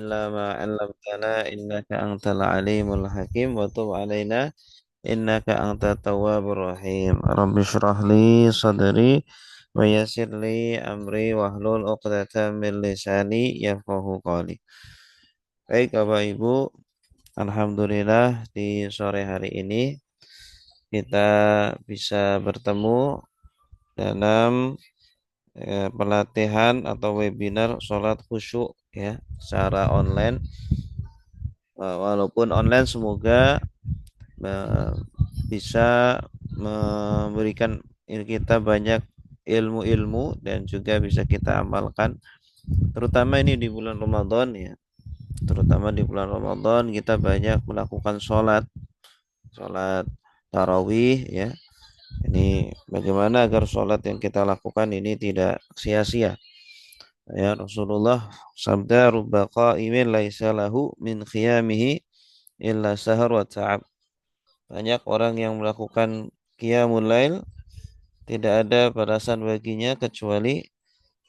على ما علمتنا إنك أنت العليم الحكيم وتب علينا إنك أنت التواب الرحيم رب اشرح لي صدري ويسر لي أمري واحلل عقدة من لساني يفقه قولي. Baik Bapak Ibu, Alhamdulillah di sore hari ini kita bisa bertemu dalam pelatihan atau webinar sholat khusyuk ya secara online. Walaupun online semoga eh, bisa memberikan kita banyak ilmu-ilmu dan juga bisa kita amalkan terutama ini di bulan Ramadan ya, terutama di bulan Ramadan kita banyak melakukan sholat sholat tarawih ya. Ini bagaimana agar sholat yang kita lakukan ini tidak sia-sia. Ya Rasulullah sabda rubba qa'imin laisa lahu min qiyamihi illa sahar wa ta'ab. Banyak orang yang melakukan qiyamul lail tidak ada balasan baginya kecuali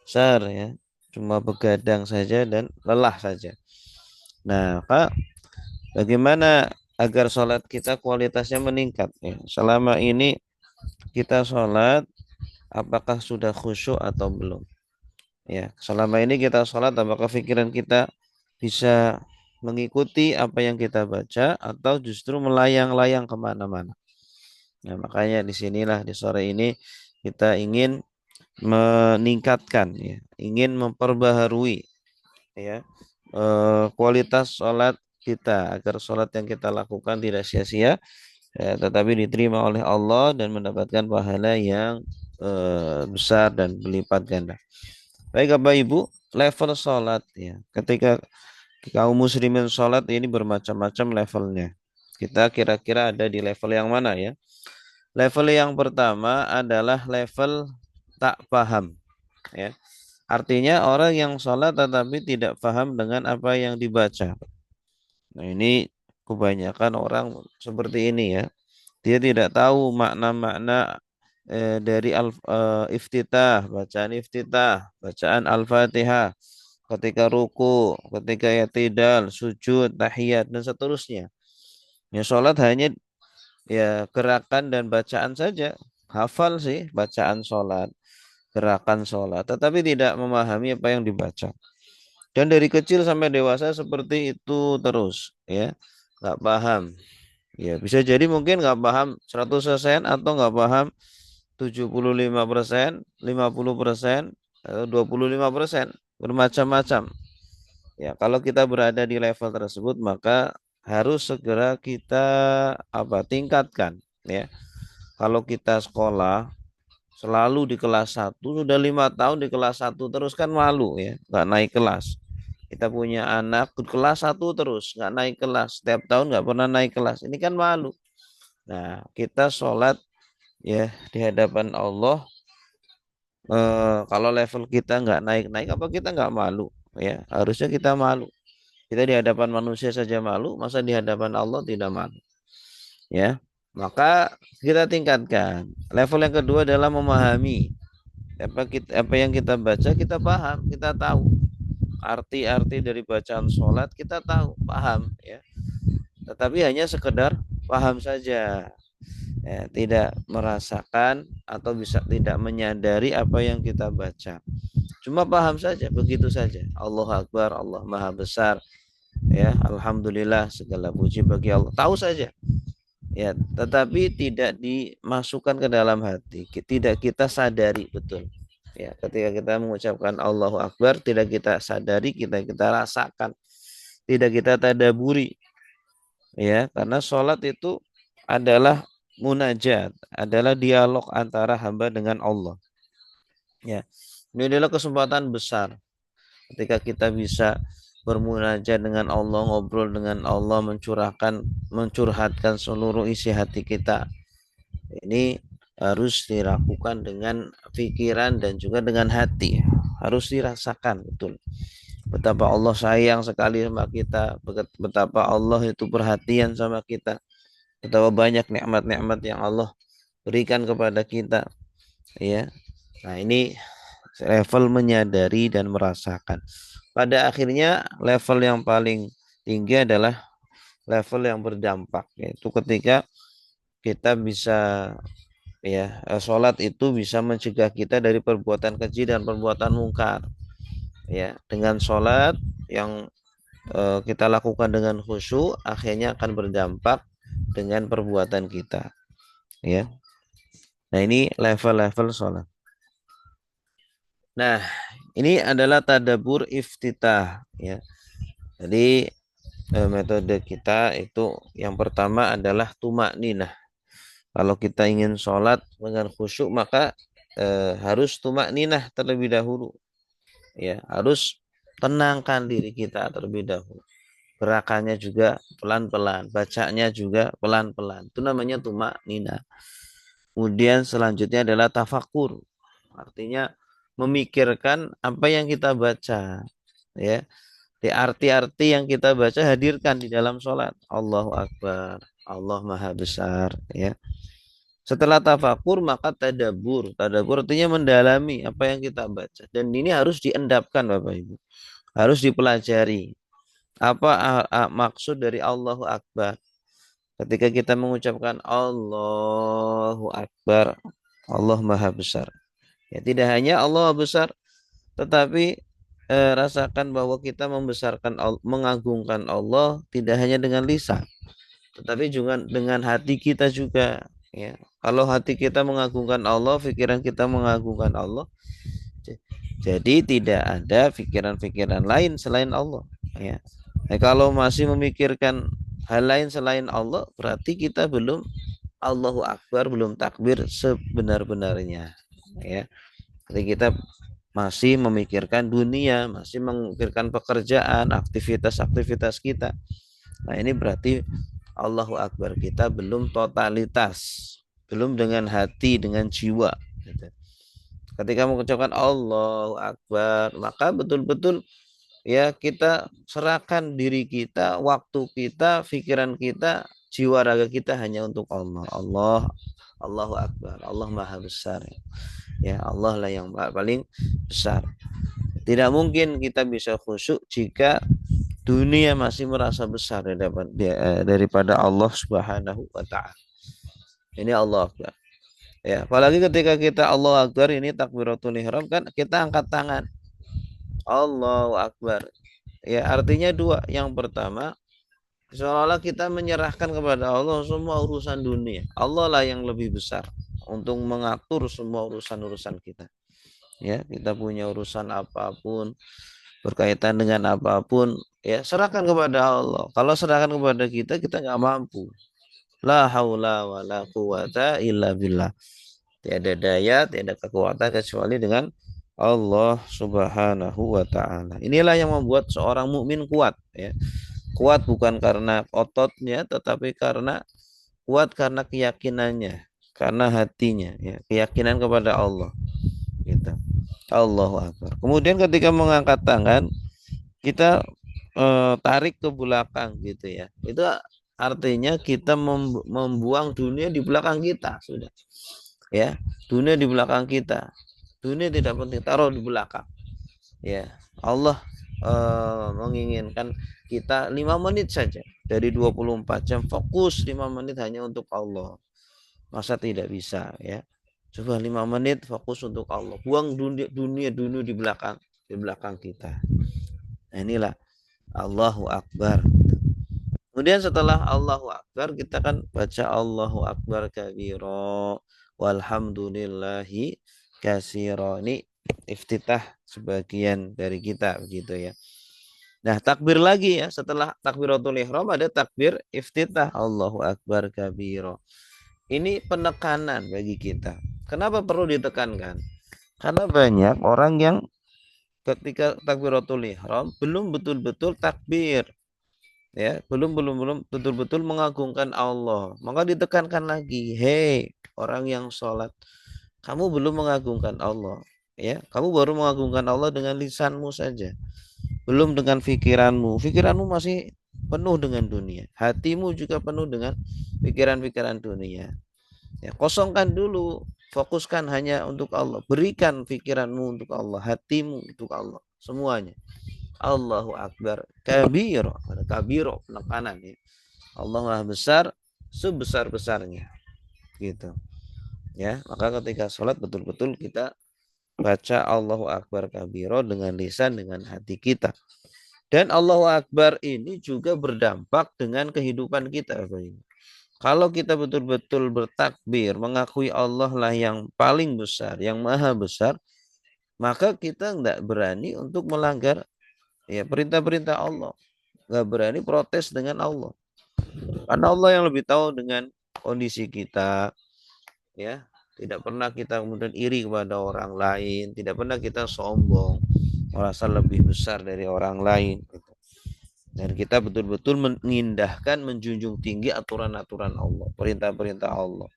sahar ya. Cuma begadang saja dan lelah saja. Nah, Pak, bagaimana agar sholat kita kualitasnya meningkat ya? Selama ini kita sholat apakah sudah khusyuk atau belum? Ya, selama ini kita sholat apakah pikiran kita bisa mengikuti apa yang kita baca atau justru melayang-layang kemana-mana. Nah, makanya disinilah di sore ini kita ingin meningkatkan, ya, ingin memperbaharui ya kualitas sholat kita agar sholat yang kita lakukan tidak sia-sia, ya, tetapi diterima oleh Allah dan mendapatkan pahala yang besar dan berlipat ganda. Baik Bapak Ibu, level sholat ya. Ketika kaum muslimin sholat ini bermacam-macam levelnya. Kita kira-kira ada di level yang mana ya? Level yang pertama adalah level tak paham ya. Artinya orang yang sholat tetapi tidak paham dengan apa yang dibaca. Nah ini kebanyakan orang seperti ini ya. Dia tidak tahu makna-makna dari iftitah, bacaan iftitah, bacaan al-fatihah, ketika ruku, ketika i'tidal, sujud, tahiyat dan seterusnya. Ya sholat hanya ya gerakan dan bacaan saja. Hafal sih bacaan sholat, gerakan sholat, tetapi tidak memahami apa yang dibaca. Dan dari kecil sampai dewasa seperti itu terus, ya, nggak paham. Ya bisa jadi mungkin nggak paham 100% atau nggak paham 75%, 50%, atau 25%, bermacam-macam. Ya, kalau kita berada di level tersebut maka harus segera kita tingkatkan ya. Kalau kita sekolah selalu di kelas 1 sudah 5 tahun di kelas 1 terus kan malu ya, nggak naik kelas. Kita punya anak di kelas 1 terus nggak naik kelas, setiap tahun nggak pernah naik kelas. Ini kan malu. Nah, kita sholat ya di hadapan Allah kalau level kita nggak naik-naik apa kita nggak malu ya, harusnya kita malu. Kita di hadapan manusia saja malu, masa di hadapan Allah tidak malu ya. Maka kita tingkatkan level yang kedua adalah memahami apa yang kita baca, kita paham, kita tahu arti-arti dari bacaan sholat, kita tahu paham ya, tetapi hanya sekedar paham saja ya, tidak merasakan atau bisa tidak menyadari apa yang kita baca. Cuma paham saja, begitu saja. Allahu Akbar, Allah Maha Besar. Ya, alhamdulillah segala puji bagi Allah. Tahu saja. Ya, tetapi tidak dimasukkan ke dalam hati. Tidak kita sadari betul. Ya, ketika kita mengucapkan Allahu Akbar, tidak kita sadari, kita rasakan, tidak kita tadaburi. Ya, karena sholat itu adalah munajat, adalah dialog antara hamba dengan Allah. Ya, ini adalah kesempatan besar ketika kita bisa bermunajat dengan Allah, ngobrol dengan Allah, mencurhatkan seluruh isi hati kita. Ini harus dilakukan dengan pikiran dan juga dengan hati. Harus dirasakan betul. Betapa Allah sayang sekali sama kita, betapa Allah itu perhatian sama kita, betapa banyak nikmat-nikmat yang Allah berikan kepada kita. Ya, nah ini level menyadari dan merasakan. pada akhirnya level yang paling tinggi adalah level yang berdampak, yaitu ketika kita bisa sholat itu bisa mencegah kita dari perbuatan keji dan perbuatan mungkar. Ya, dengan sholat yang kita lakukan dengan khusyuk, akhirnya akan berdampak dengan perbuatan kita. Ya, nah ini level-level sholat. Nah, ini adalah tadabur iftitah. Ya, jadi metode kita itu yang pertama adalah tumak ninah. Kalau kita ingin sholat dengan khusyuk maka harus tumak ninah terlebih dahulu. Ya, harus tenangkan diri kita terlebih dahulu. Gerakannya juga pelan-pelan, bacanya juga pelan-pelan. Itu namanya tumak ninah. Kemudian selanjutnya adalah tafakur. Artinya memikirkan apa yang kita baca. Ya, di arti-arti yang kita baca hadirkan di dalam sholat. Allahu Akbar, Allah Maha Besar. Ya. Setelah tafakur maka tadabur. Tadabur artinya mendalami apa yang kita baca. Dan ini harus diendapkan Bapak Ibu. Harus dipelajari. Apa maksud dari Allahu Akbar? Ketika kita mengucapkan Allahu Akbar, Allah Maha Besar. Ya, tidak hanya Allah besar, tetapi rasakan bahwa kita membesarkan, mengagungkan Allah tidak hanya dengan lisan, tetapi juga dengan hati kita juga. Ya, kalau hati kita mengagungkan Allah, pikiran kita mengagungkan Allah, jadi tidak ada pikiran-pikiran lain selain Allah. Ya, nah, kalau masih memikirkan hal lain selain Allah, berarti kita belum Allahu Akbar, belum takbir sebenar-benarnya. Ya, jadi kita masih memikirkan dunia, masih memikirkan pekerjaan, aktivitas-aktivitas kita. Nah, ini berarti Allahu Akbar kita belum totalitas, belum dengan hati, dengan jiwa. Ketika mengucapkan Allahu Akbar, maka betul-betul ya kita serahkan diri kita, waktu kita, pikiran kita, jiwa raga kita hanya untuk Allah. Allahu Akbar, Allah Maha Besar. Ya, Allah lah yang paling besar. Tidak mungkin kita bisa khusyuk jika dunia masih merasa besar daripada Allah Subhanahu wa taala. Ini Allah Akbar. Ya, apalagi ketika kita Allah Akbar ini takbiratul ihram kan kita angkat tangan. Allahu Akbar. Ya, artinya dua. Yang pertama, seolah-olah kita menyerahkan kepada Allah semua urusan dunia. Allah lah yang lebih besar untuk mengatur semua urusan-urusan kita. Ya, kita punya urusan apapun, berkaitan dengan apapun, ya serahkan kepada Allah. Kalau serahkan kepada kita nggak mampu. La haula wa la quwata illa billah. Tiada daya, tiada kekuatan kecuali dengan Allah Subhanahu wa taala. Inilah yang membuat seorang mukmin kuat, ya. Kuat bukan karena ototnya, tetapi kuat karena keyakinannya, karena hatinya, ya, keyakinan kepada Allah. Gitu. Allahu Akbar. Kemudian ketika mengangkat tangan, kita tarik ke belakang gitu ya. Itu artinya kita membuang dunia di belakang kita sudah. Ya, dunia di belakang kita. Dunia tidak penting, taruh di belakang. Ya, Allah menginginkan kita 5 menit saja dari 24 jam fokus 5 menit hanya untuk Allah. Masa tidak bisa ya? Coba 5 menit fokus untuk Allah. Buang dunia di belakang kita. Nah, inilah Allahu Akbar. Kemudian setelah Allahu Akbar kita kan baca Allahu Akbar kabiro walhamdulillahi katsira. Ini iftitah sebagian dari kita begitu ya. Nah, takbir lagi ya, setelah takbiratul ihram ada takbir iftitah Allahu Akbar kabiro. Ini penekanan bagi kita. Kenapa perlu ditekankan? Karena banyak orang yang ketika takbiratul ihram belum betul-betul takbir, ya, belum betul-betul mengagungkan Allah. Maka ditekankan lagi, hei orang yang sholat, kamu belum mengagungkan Allah, ya, kamu baru mengagungkan Allah dengan lisanmu saja, belum dengan pikiranmu masih penuh dengan dunia, hatimu juga penuh dengan pikiran-pikiran dunia. Ya, kosongkan dulu, fokuskan hanya untuk Allah, berikan pikiranmu untuk Allah, hatimu untuk Allah, semuanya. Allahu Akbar kabir, ada kabir penekanan ya. Allah Maha besar sebesar-besarnya gitu ya. Maka ketika sholat betul-betul kita baca Allahu Akbar kabiro dengan lisan, dengan hati kita. Dan Allahu Akbar ini juga berdampak dengan kehidupan kita. Kalau kita betul-betul bertakbir, mengakui Allah lah yang paling besar, yang maha besar, maka kita tidak berani untuk melanggar ya perintah-perintah Allah. Nggak berani protes dengan Allah. Karena Allah yang lebih tahu dengan kondisi kita, ya. Tidak pernah kita kemudian iri kepada orang lain, tidak pernah kita sombong, merasa lebih besar dari orang lain. Dan kita betul-betul mengindahkan, menjunjung tinggi aturan-aturan Allah, perintah-perintah Allah,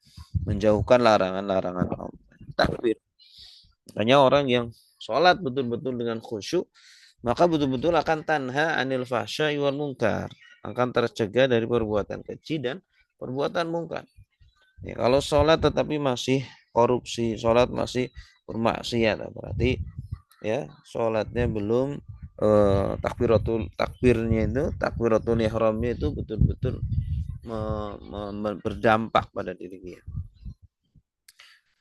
menjauhkan larangan-larangan Allah. Takbir. Makanya orang yang sholat betul-betul dengan khusyuk, maka betul-betul akan tanha anil fahsya'i wal munkar, akan tercegah dari perbuatan keji dan perbuatan mungkar. Ya, kalau sholat tetapi masih korupsi, sholat masih bermaksiat, berarti ya sholatnya belum takbirnya itu takbiratul ihramnya itu betul-betul berdampak pada diri dia.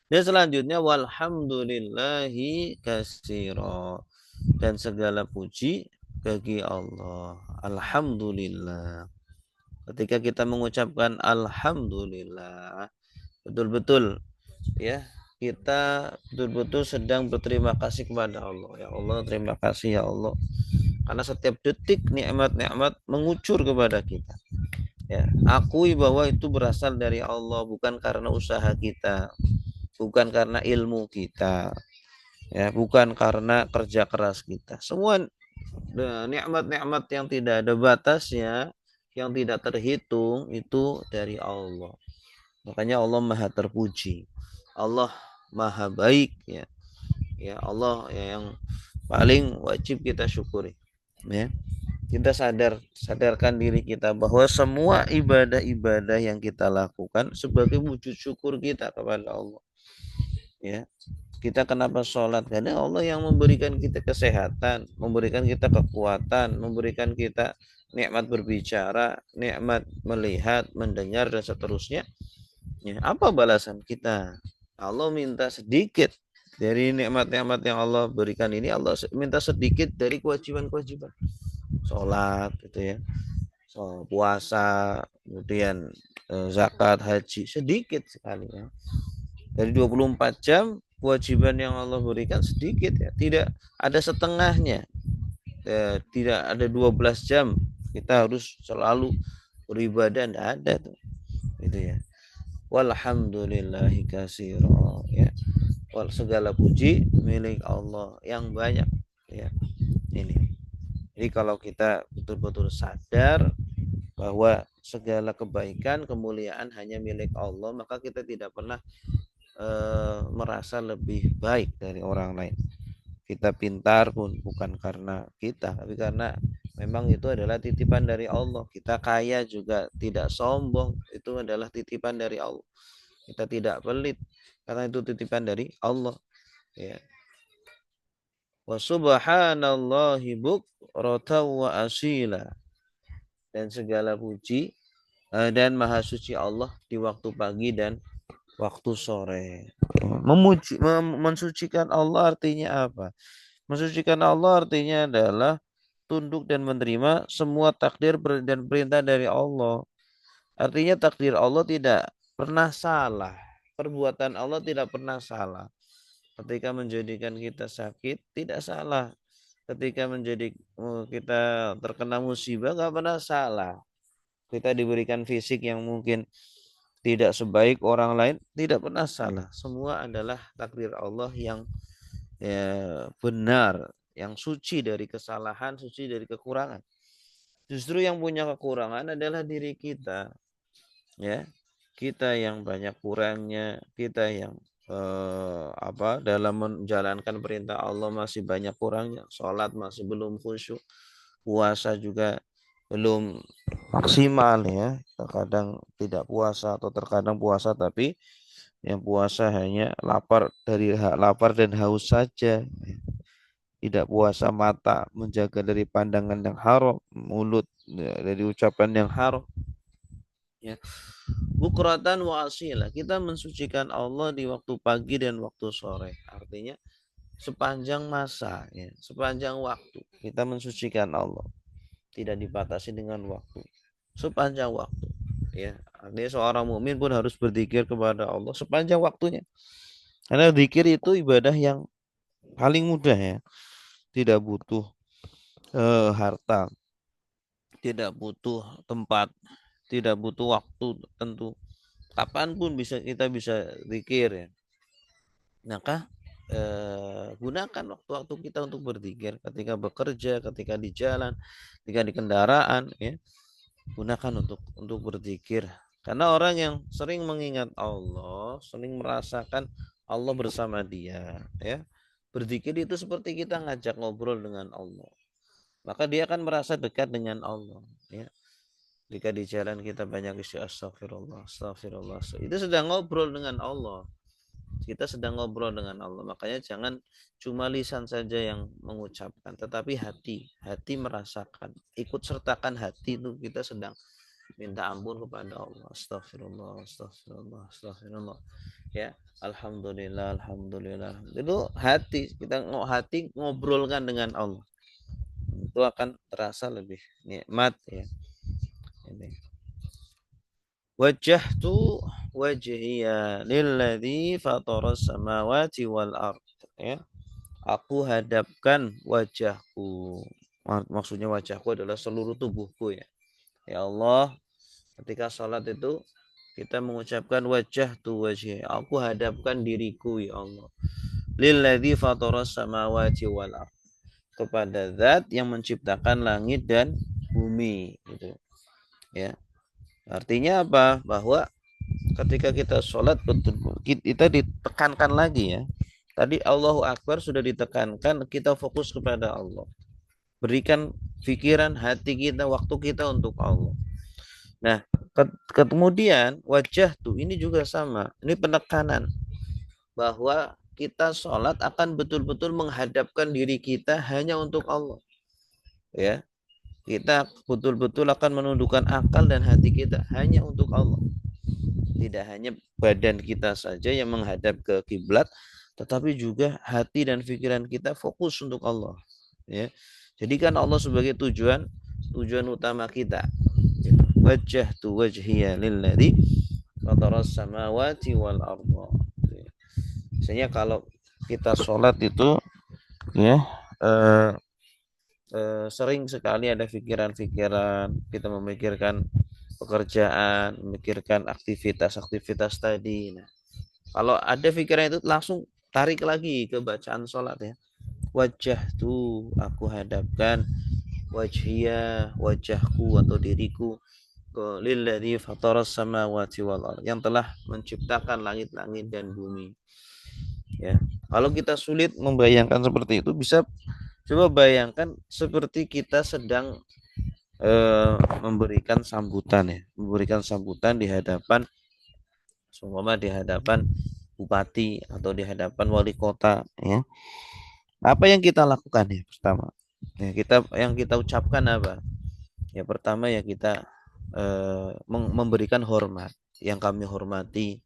Dan selanjutnya walhamdulillahi katsira, dan segala puji bagi Allah. Alhamdulillah. Ketika kita mengucapkan alhamdulillah, betul-betul ya kita betul-betul sedang berterima kasih kepada Allah. Ya Allah, terima kasih ya Allah. Karena setiap detik nikmat-nikmat mengucur kepada kita. Ya, akui bahwa itu berasal dari Allah, bukan karena usaha kita, bukan karena ilmu kita, ya, bukan karena kerja keras kita. Semua nikmat-nikmat yang tidak ada batasnya, yang tidak terhitung itu dari Allah. Makanya Allah Maha terpuji. Allah Maha baik ya. Ya Allah yang paling wajib kita syukuri. Ya. Kita sadarkan diri kita bahwa semua ibadah-ibadah yang kita lakukan sebagai wujud syukur kita kepada Allah. Ya. Kita kenapa sholat? Karena Allah yang memberikan kita kesehatan, memberikan kita kekuatan, memberikan kita nikmat berbicara, nikmat melihat, mendengar dan seterusnya. Ya, apa balasan kita? Allah minta sedikit dari nikmat-nikmat yang Allah berikan ini. Allah minta sedikit dari kewajiban-kewajiban. Sholat gitu ya, puasa, kemudian zakat, haji, sedikit sekali ya. Dari 24 jam kewajiban yang Allah berikan sedikit ya, tidak ada setengahnya. Tidak ada 12 jam kita harus selalu beribadah, tidak ada tuh. Itu ya. Walhamdulillahi katsira ya. Segala puji milik Allah yang banyak ya. Ini. Jadi kalau kita betul-betul sadar bahwa segala kebaikan, kemuliaan hanya milik Allah, maka kita tidak pernah merasa lebih baik dari orang lain. Kita pintar pun bukan karena kita, tapi karena memang itu adalah titipan dari Allah. Kita kaya juga tidak sombong, itu adalah titipan dari Allah. Kita tidak pelit karena itu titipan dari Allah. Ya. Wa subhanallahi bukratan wa asila, dan segala puji dan maha suci Allah di waktu pagi dan waktu sore. Mensucikan Allah artinya apa? Mensucikan Allah artinya adalah tunduk dan menerima semua takdir dan perintah dari Allah. Artinya takdir Allah tidak pernah salah. Perbuatan Allah tidak pernah salah. Ketika menjadikan kita sakit, tidak salah. Ketika kita terkena musibah, nggak pernah salah. Kita diberikan fisik yang mungkin tidak sebaik orang lain, tidak pernah salah. Semua adalah takdir Allah yang ya, benar, yang suci dari kesalahan, suci dari kekurangan. Justru yang punya kekurangan adalah diri kita, ya. Kita yang banyak kurangnya, kita yang dalam menjalankan perintah Allah masih banyak kurangnya, sholat masih belum khusyuk, puasa juga belum maksimal ya, terkadang tidak puasa atau terkadang puasa tapi yang puasa hanya lapar dan haus saja. tidak puasa mata, menjaga dari pandangan yang haram, mulut dari ucapan yang haram. Ya. Bukratan wa asila. Kita mensucikan Allah di waktu pagi dan waktu sore. Artinya sepanjang masa, ya, sepanjang waktu kita mensucikan Allah. Tidak dibatasi dengan waktu. Sepanjang waktu. Ya, artinya seorang mukmin pun harus berzikir kepada Allah sepanjang waktunya. Karena zikir itu ibadah yang paling mudah ya. Tidak butuh harta, tidak butuh tempat, tidak butuh waktu tentu. Kapanpun kita bisa zikir ya. Maka gunakan waktu-waktu kita untuk berzikir ketika bekerja, ketika di jalan, ketika di kendaraan ya. Gunakan untuk berzikir. Karena orang yang sering mengingat Allah, sering merasakan Allah bersama dia ya. Berzikir itu seperti kita ngajak ngobrol dengan Allah. Maka dia akan merasa dekat dengan Allah ya. Jika di jalan kita banyak isi astagfirullah, astagfirullah, itu sedang ngobrol dengan Allah. Kita sedang ngobrol dengan Allah. Makanya jangan cuma lisan saja yang mengucapkan, tetapi hati merasakan. Ikut sertakan hati itu kita sedang minta ampun kepada Allah. Astagfirullah, astagfirullah, astagfirullah. Ya, alhamdulillah, alhamdulillah. Itu hati ngobrolkan dengan Allah. Itu akan terasa lebih nikmat ya. Ini. Wajjahtu wajhiya lilladzi fataras samawati wal ard ya. Aku hadapkan wajahku. Maksudnya wajahku adalah seluruh tubuhku ya. Ya Allah, ketika salat itu kita mengucapkan wajjahtu wajhi. Aku hadapkan diriku ya Allah. Lilladzi fataras samawati wal ard. Kepada zat yang menciptakan langit dan bumi gitu. Ya. Artinya apa? Bahwa ketika kita sholat kita ditekankan lagi ya. Tadi Allahu Akbar sudah ditekankan, kita fokus kepada Allah. Berikan pikiran hati kita, waktu kita untuk Allah. Nah, kemudian wajah tuh ini juga sama. Ini penekanan bahwa kita sholat akan betul-betul menghadapkan diri kita hanya untuk Allah. Ya, kita betul-betul akan menundukkan akal dan hati kita hanya untuk Allah. Tidak hanya badan kita saja yang menghadap ke kiblat, tetapi juga hati dan pikiran kita fokus untuk Allah. Ya, jadikan Allah sebagai tujuan utama kita. Wajjahtu wajhiya lilladzi fataras samawati wal ardh. Misalnya kalau kita sholat itu ya sering sekali ada pikiran-pikiran, kita memikirkan pekerjaan, memikirkan aktivitas-aktivitas tadi. Nah, kalau ada pikiran itu langsung tarik lagi ke bacaan sholat ya. Wajah tuh aku hadapkan wajhiyah, wajahku atau diriku ke lilladzi fataras samawati wal ardh, yang telah menciptakan langit-langit dan bumi. Ya. Kalau kita sulit membayangkan seperti itu, bisa coba bayangkan seperti kita sedang memberikan sambutan ya, memberikan sambutan di hadapan bupati atau di hadapan wali kota ya. Apa yang kita lakukan ya pertama? Ya, yang kita ucapkan apa? Ya pertama ya kita memberikan hormat, yang kami hormati,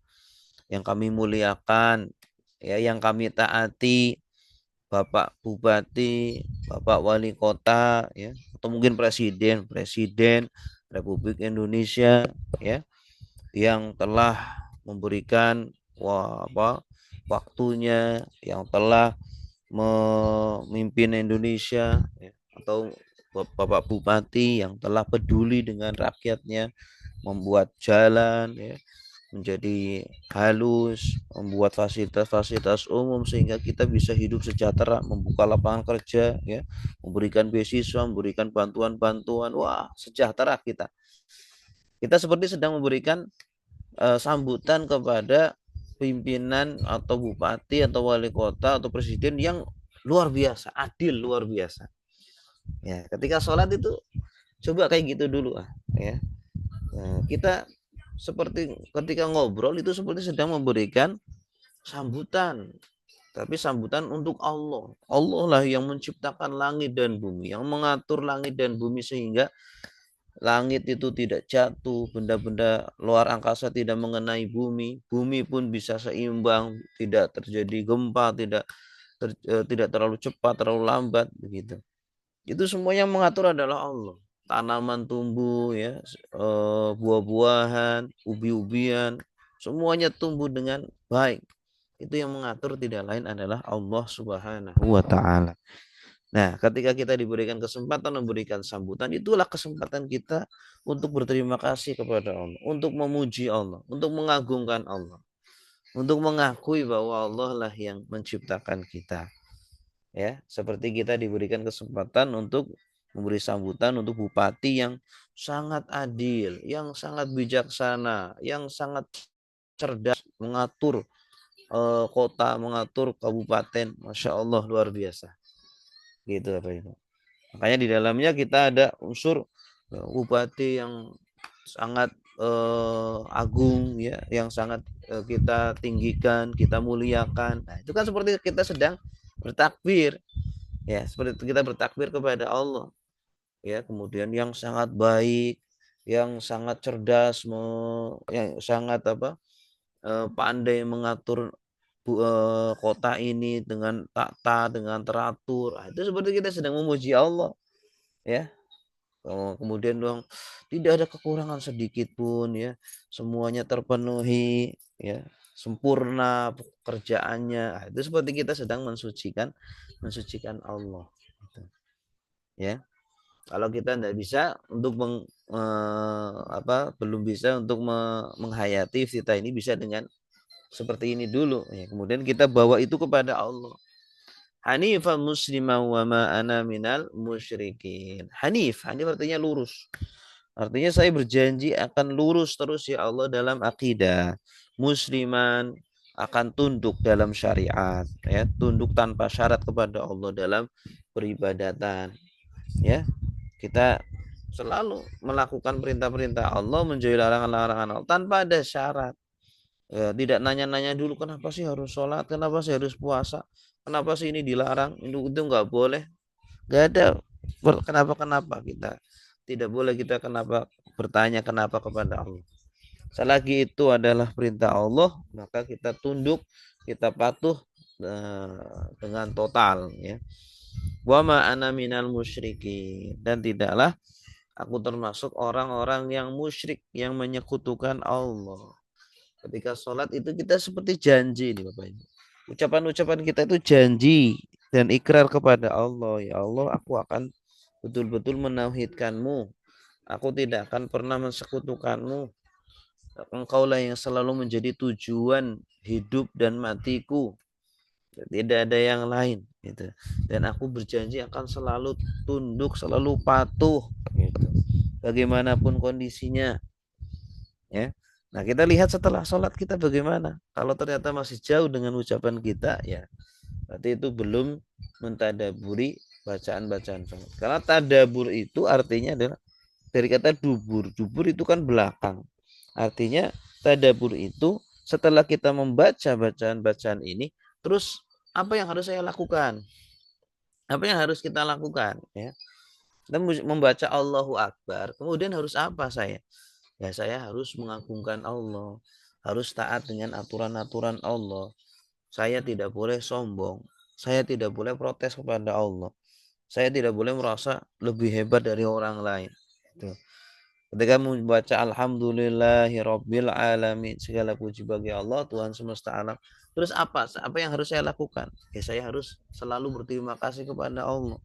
yang kami muliakan, ya yang kami taati Bapak Bupati, Bapak Wali Kota, ya, atau mungkin Presiden Republik Indonesia, ya, yang telah memberikan waktunya, yang telah memimpin Indonesia, ya, atau Bapak Bupati yang telah peduli dengan rakyatnya, membuat jalan, ya, menjadi halus, membuat fasilitas-fasilitas umum sehingga kita bisa hidup sejahtera, membuka lapangan kerja, ya, memberikan beasiswa, memberikan bantuan-bantuan, wah sejahtera kita. Kita seperti sedang memberikan sambutan kepada pimpinan atau bupati atau wali kota atau presiden yang luar biasa, adil luar biasa. Ya, ketika sholat itu coba kayak gitu dulu ya. Nah, kita seperti ketika ngobrol itu seperti sedang memberikan sambutan tapi sambutan untuk Allah. Allah lah yang menciptakan langit dan bumi, yang mengatur langit dan bumi sehingga langit itu tidak jatuh, benda-benda luar angkasa tidak mengenai bumi, bumi pun bisa seimbang, tidak terjadi gempa, tidak terlalu cepat, terlalu lambat begitu. Itu semuanya yang mengatur adalah Allah. Tanaman tumbuh ya, buah-buahan, ubi-ubian, semuanya tumbuh dengan baik. Itu yang mengatur tidak lain adalah Allah Subhanahu wa taala. Nah, ketika kita diberikan kesempatan memberikan sambutan, itulah kesempatan kita untuk berterima kasih kepada Allah, untuk memuji Allah, untuk mengagungkan Allah, untuk mengakui bahwa Allah lah yang menciptakan kita. Ya, seperti kita diberikan kesempatan untuk memberi sambutan untuk bupati yang sangat adil, yang sangat bijaksana, yang sangat cerdas mengatur kota, mengatur kabupaten. Masya Allah luar biasa. Gitu Bapak Ibu. Makanya di dalamnya kita ada unsur bupati yang sangat agung ya, yang sangat kita tinggikan, kita muliakan. Nah, itu kan seperti kita sedang bertakbir ya, seperti kita bertakbir kepada Allah ya. Kemudian yang sangat baik, yang sangat cerdas, yang sangat pandai mengatur kota ini dengan tata, dengan teratur. Nah, itu seperti kita sedang memuji Allah ya. Kemudian dong tidak ada kekurangan sedikit pun ya, semuanya terpenuhi ya, sempurna pekerjaannya. Nah, itu seperti kita sedang mensucikan Allah gitu. Ya, kalau kita tidak bisa untuk belum bisa untuk menghayati kita ini bisa dengan seperti ini dulu ya, kemudian kita bawa itu kepada Allah. Hanifan muslimah wa ma ana minal musyrikin. Hanif artinya lurus. Artinya saya berjanji akan lurus terus ya Allah dalam akidah. Musliman akan tunduk dalam syariat, ya, tunduk tanpa syarat kepada Allah dalam peribadatan, ya. Kita selalu melakukan perintah-perintah Allah, menjauhi larangan-larangan Allah tanpa ada syarat. Ya, tidak nanya-nanya dulu kenapa sih harus sholat, kenapa sih harus puasa, kenapa sih ini dilarang, itu nggak boleh, nggak ada kenapa kita tidak boleh kita kenapa bertanya kenapa kepada Allah. Selagi itu adalah perintah Allah, maka kita tunduk, kita patuh dengan total ya. Wa ma ana minal musyrikin, dan tidaklah aku termasuk orang-orang yang musyrik, yang menyekutukan Allah. Ketika sholat itu kita seperti janji nih Bapak Ibu. Ucapan-ucapan kita itu janji dan ikrar kepada Allah. Ya Allah, aku akan betul-betul menauhidkanmu. Aku tidak akan pernah mensekutukanmu. Engkaulah yang selalu menjadi tujuan hidup dan matiku. Tidak ada yang lain. Gitu. Dan aku berjanji akan selalu tunduk, selalu patuh. Gitu. Bagaimanapun kondisinya. Ya. Nah, kita lihat setelah sholat kita bagaimana. Kalau ternyata masih jauh dengan ucapan kita, ya berarti itu belum mentadaburi bacaan-bacaan sholat. Karena tadabur itu artinya adalah dari kata dubur. Dubur itu kan belakang. Artinya tadabur itu setelah kita membaca bacaan-bacaan ini, terus apa yang harus saya lakukan? Apa yang harus kita lakukan? Ya. Kita membaca Allahu Akbar. Kemudian harus apa saya? Ya, saya harus mengagungkan Allah, harus taat dengan aturan-aturan Allah. Saya tidak boleh sombong, saya tidak boleh protes kepada Allah, saya tidak boleh merasa lebih hebat dari orang lain. Ketika membaca Alhamdulillahirabbil alamin, segala puji bagi Allah Tuhan semesta alam. Terus apa yang harus saya lakukan? Ya, saya harus selalu berterima kasih kepada Allah,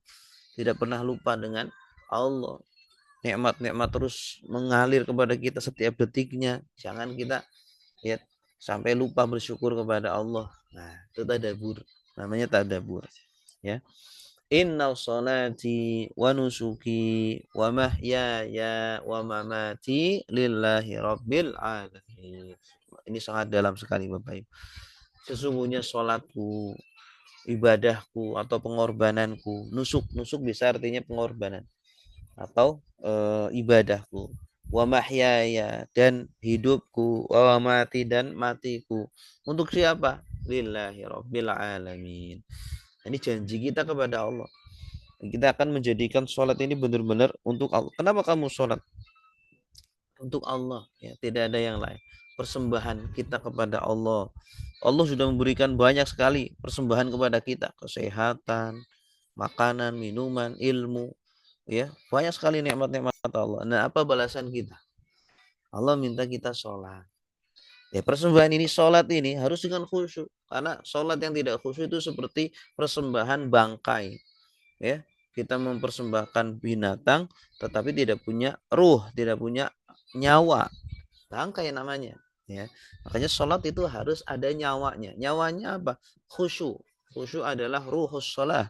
tidak pernah lupa dengan Allah. Nikmat-nikmat terus mengalir kepada kita setiap detiknya. Jangan kita ya sampai lupa bersyukur kepada Allah. Nah, itu tadabur. Namanya tadabur. Ya. Inna salati wa nusuki wa mahyaya wa mamati lillahi rabbil alamin. Ini sangat dalam sekali Bapak Ibu. Sesungguhnya salatku, ibadahku atau pengorbananku, nusuk bisa artinya pengorbanan atau ibadahku, wa mahyaya dan hidupku, wa mati dan matiku. Untuk siapa? lillahi rabbil alamin. Ini janji kita kepada Allah. Kita akan menjadikan sholat ini benar-benar untuk Allah. Kenapa kamu sholat? Untuk Allah, ya, tidak ada yang lain. Persembahan kita kepada Allah. Allah sudah memberikan banyak sekali persembahan kepada kita, kesehatan, makanan, minuman, ilmu, ya, banyak sekali nikmat-nikmat Allah. Nah, apa balasan kita? Allah minta kita sholat. Ya, persembahan ini, sholat ini harus dengan khusyuk, karena sholat yang tidak khusyuk itu seperti persembahan bangkai, ya. Kita mempersembahkan binatang tetapi tidak punya ruh, tidak punya nyawa, bangkai namanya, ya. Makanya sholat itu harus ada nyawanya. Nyawanya apa? Khusyuk. Khusyuk adalah ruhus sholat,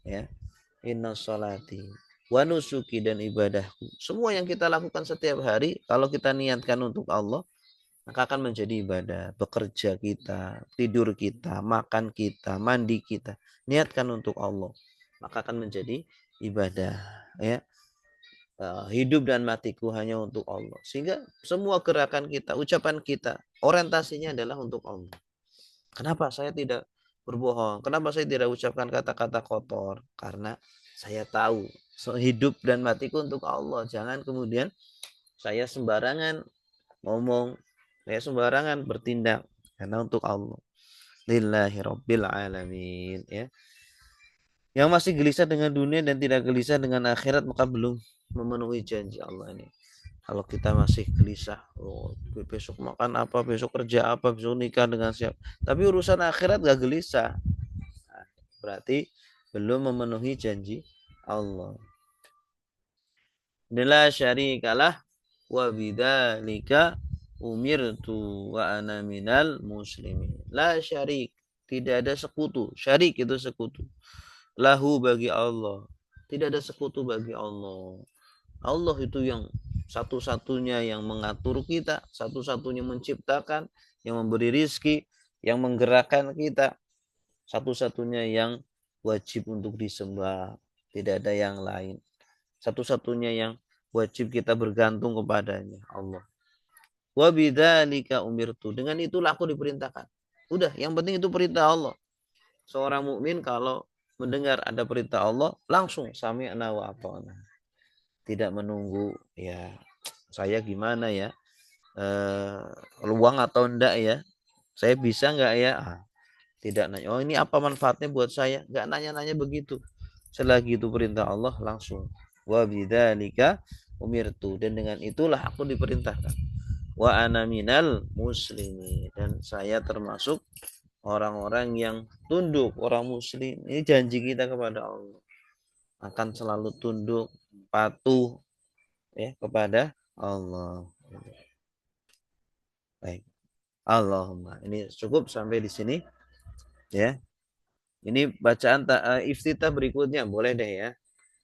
ya. Inna sholati wa nusuki, dan ibadahku, semua yang kita lakukan setiap hari, kalau kita niatkan untuk Allah, maka akan menjadi ibadah. Bekerja kita, tidur kita, makan kita, mandi kita, niatkan untuk Allah, maka akan menjadi ibadah, ya. Hidup dan matiku hanya untuk Allah, sehingga semua gerakan kita, ucapan kita, orientasinya adalah untuk Allah. Kenapa saya tidak berbohong? Kenapa saya tidak ucapkan kata-kata kotor? Karena saya tahu hidup dan matiku untuk Allah. Jangan kemudian saya sembarangan ngomong, saya sembarangan bertindak, karena untuk Allah. Lillahi rabbil alamin, ya. Yang masih gelisah dengan dunia dan tidak gelisah dengan akhirat, maka belum memenuhi janji Allah ini. Kalau kita masih gelisah, oh, besok makan apa, besok kerja apa, besok nikah dengan siapa, tapi urusan akhirat gak gelisah, nah, berarti belum memenuhi janji Allah. La syarikalah wa bidzalika umirtu wa ana minal muslimin. La syarik, tidak ada sekutu. Syarik itu sekutu. Lahu, bagi Allah. Tidak ada sekutu bagi Allah. Allah itu yang satu-satunya yang mengatur kita, satu-satunya menciptakan, yang memberi rizki, yang menggerakkan kita, satu-satunya yang wajib untuk disembah, tidak ada yang lain. Satu-satunya yang wajib kita bergantung kepadanya, Allah. Wa bidzalika umirtu, dengan itulah aku diperintahkan. Udah, yang penting itu perintah Allah. Seorang mukmin kalau mendengar ada perintah Allah, langsung sami'na wa ata'na. Tidak menunggu, ya, saya gimana ya, luang atau enggak ya, saya bisa enggak ya, tidak nanya, oh ini apa manfaatnya buat saya, enggak nanya-nanya begitu. Selagi itu perintah Allah, langsung wa bidzalika umirtu, dan dengan itulah aku diperintahkan. Wa ana minal muslimin, dan saya termasuk orang-orang yang tunduk, orang muslim. Ini janji kita kepada Allah, akan selalu tunduk, patuh, ya, kepada Allah. Baik. Allahumma. Ini cukup sampai di sini, ya. Ini bacaan iftitah berikutnya, boleh deh ya.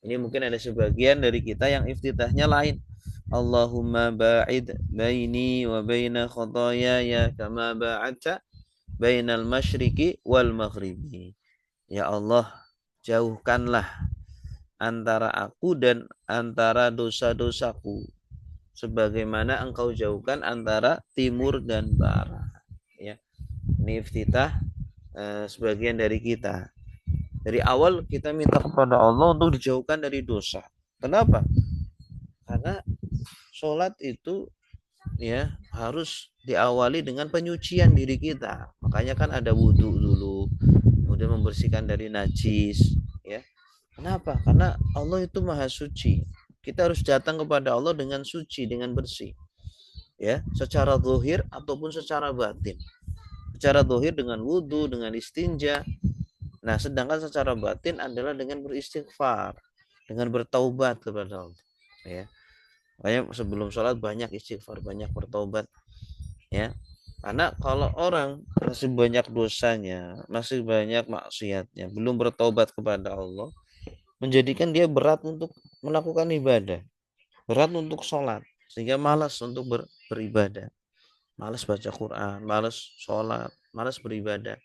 Ini mungkin ada sebagian dari kita yang iftitahnya lain. Allahumma ba'id baini wa baina khotoyaya kama ba'adta bainal masyriqi wal maghribi. Ya Allah, jauhkanlah antara aku dan antara dosa-dosaku, sebagaimana engkau jauhkan antara timur dan barat, ya. Ini iftitah sebagian dari kita. Dari awal kita minta kepada Allah untuk dijauhkan dari dosa. Kenapa? Karena sholat itu, ya, harus diawali dengan penyucian diri kita. Makanya kan ada wudhu dulu, kemudian membersihkan dari najis, ya. Kenapa? Karena Allah itu maha suci. Kita harus datang kepada Allah dengan suci, dengan bersih, ya, secara zahir ataupun secara batin. Secara zahir dengan wudhu, dengan istinja. Nah, sedangkan secara batin adalah dengan beristighfar, dengan bertaubat kepada Allah, ya. Makanya sebelum sholat banyak istighfar, banyak bertaubat, ya. Karena kalau orang masih banyak dosanya, masih banyak maksiatnya, belum bertaubat kepada Allah, menjadikan dia berat untuk melakukan ibadah, berat untuk sholat, sehingga malas untuk beribadah, malas baca Quran, malas sholat, malas beribadah.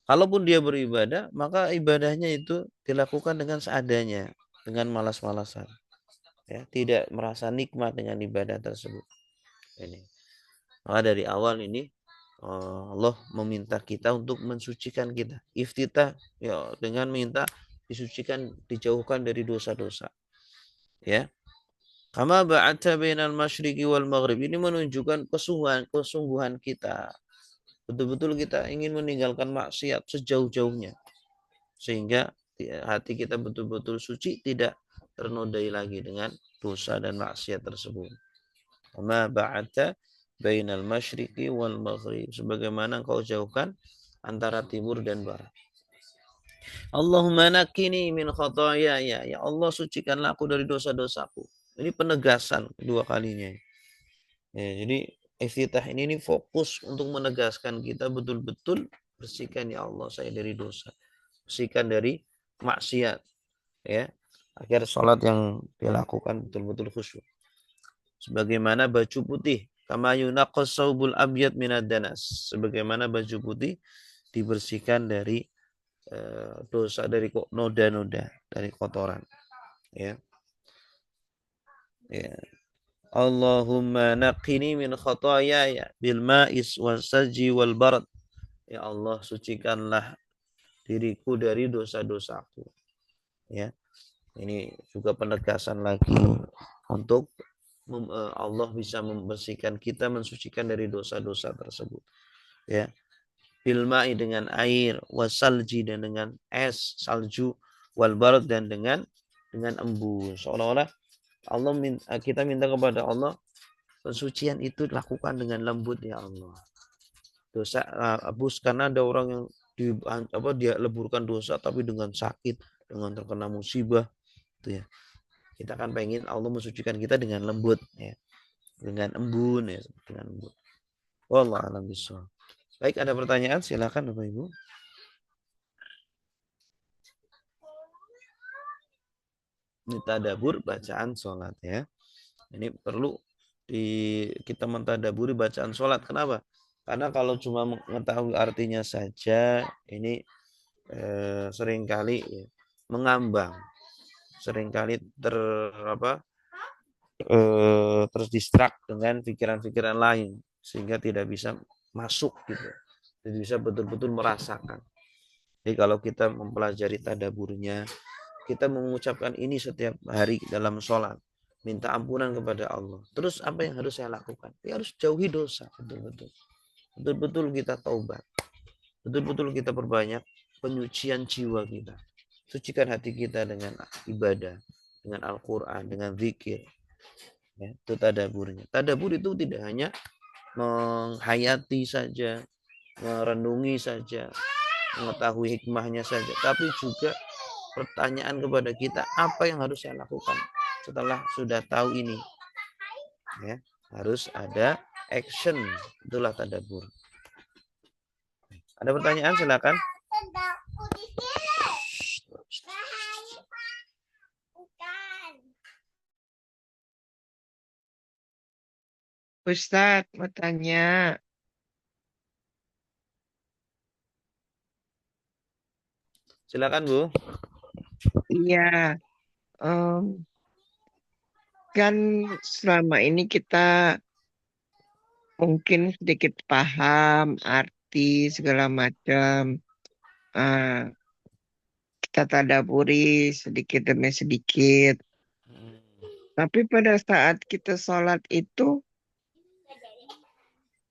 Kalaupun dia beribadah, maka ibadahnya itu dilakukan dengan seadanya, dengan malas-malasan, ya, tidak merasa nikmat dengan ibadah tersebut. Ini, maka dari awal ini Allah meminta kita untuk mensucikan kita. Iftitah ya dengan minta disucikan, dijauhkan dari dosa-dosa. Ya. Kama ba'ata bainal masyriqi wal maghrib. Ini menunjukkan kesungguhan kita. Betul-betul kita ingin meninggalkan maksiat sejauh-jauhnya. Sehingga hati kita betul-betul suci, tidak ternodai lagi dengan dosa dan maksiat tersebut. Kama ba'ata bainal masyriqi wal maghrib. Sebagaimana engkau jauhkan antara timur dan barat. Allahumma nakini min khotoya. Ya Allah, sucikanlah aku dari dosa-dosaku. Ini penegasan kedua kalinya. Ya, jadi iftitah ini fokus untuk menegaskan kita betul-betul bersihkan ya Allah saya dari dosa. Bersihkan dari maksiat. Ya, agar sholat yang dilakukan betul-betul khusyuk. Sebagaimana baju putih. Kama yunaqqas saubul abyad minad danas. Sebagaimana baju putih dibersihkan dari dosa, dari noda-noda, dari kotoran. Ya. Ya. Allahumma naqini min khotoyaya bil ma'is wasaji wal barad. Ya Allah, sucikanlah diriku dari dosa-dosaku. Ya. Ini juga penegasan lagi untuk Allah bisa membersihkan kita, mensucikan dari dosa-dosa tersebut. Ya. Bil ma'i dengan air, wasalji dan dengan es, salju, wal barad dan dengan embun. Seolah-olah kita minta kepada Allah, pensucian itu lakukan dengan lembut ya Allah. Dosa hapus, karena ada orang yang dia leburkan dosa tapi dengan sakit, dengan terkena musibah itu ya. Kita kan pengen Allah mensucikan kita dengan lembut ya. Dengan embun ya, dengan embun. Wallahu a'lam bishawab. Baik, ada pertanyaan silakan Bapak Ibu. Ini tadabbur bacaan sholat ya. Ini perlu kita mentadaburi bacaan sholat. Kenapa? Karena kalau cuma mengetahui artinya saja, ini seringkali ya, mengambang, seringkali terdistrak dengan pikiran-pikiran lain, sehingga tidak bisa masuk gitu, tidak bisa betul-betul merasakan. Jadi kalau kita mempelajari tadaburnya, kita mengucapkan ini setiap hari dalam sholat, minta ampunan kepada Allah. Terus apa yang harus saya lakukan? Ya harus jauhi dosa, betul-betul. Betul-betul kita taubat. Betul-betul kita perbanyak penyucian jiwa kita. Sucikan hati kita dengan ibadah, dengan Al-Quran, dengan zikir. Ya, itu tadaburnya. Tadabur itu tidak hanya menghayati saja, merenungi saja, mengetahui hikmahnya saja, tapi juga pertanyaan kepada kita, apa yang harus saya lakukan setelah sudah tahu ini. Ya, harus ada action. Itulah tadabbur. Ada pertanyaan silakan. Ustadz, mau tanya. Silakan Bu. Iya, em, kan selama ini kita mungkin sedikit paham arti segala macam. Ah, kita tadaburi sedikit demi sedikit. Tapi pada saat kita sholat itu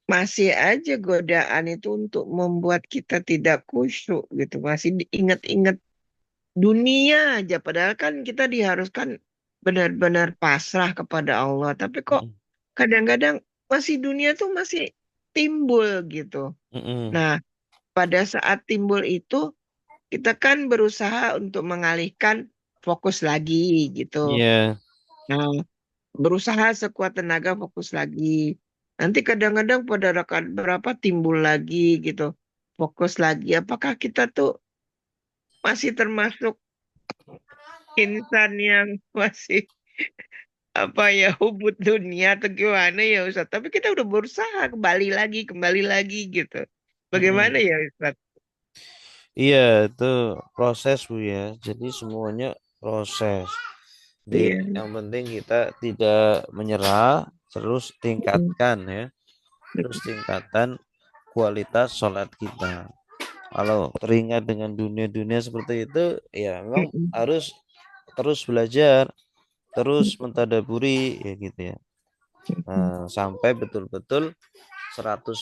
masih aja godaan itu untuk membuat kita tidak khusyuk gitu. Masih diingat-ingat dunia aja. Padahal kan kita diharuskan benar-benar pasrah kepada Allah. Tapi kok kadang-kadang masih dunia tuh masih timbul gitu. Nah, pada saat timbul itu kita kan berusaha untuk mengalihkan fokus lagi gitu. Iya. Nah, berusaha sekuat tenaga fokus lagi. Nanti kadang-kadang pada rakaat berapa timbul lagi gitu. Fokus lagi. Apakah kita tuh masih termasuk insan yang masih apa ya hubud dunia atau gimana ya Ustaz? Tapi kita udah berusaha kembali lagi gitu. Bagaimana ya Ustaz? Iya, itu proses Bu ya. Jadi semuanya proses. Jadi Iya. yang penting kita tidak menyerah, terus tingkatkan ya. Terus tingkatkan kualitas sholat kita. Kalau teringat dengan dunia-dunia seperti itu, ya memang harus terus belajar, terus mentadaburi, ya gitu ya. Sampai betul-betul 100%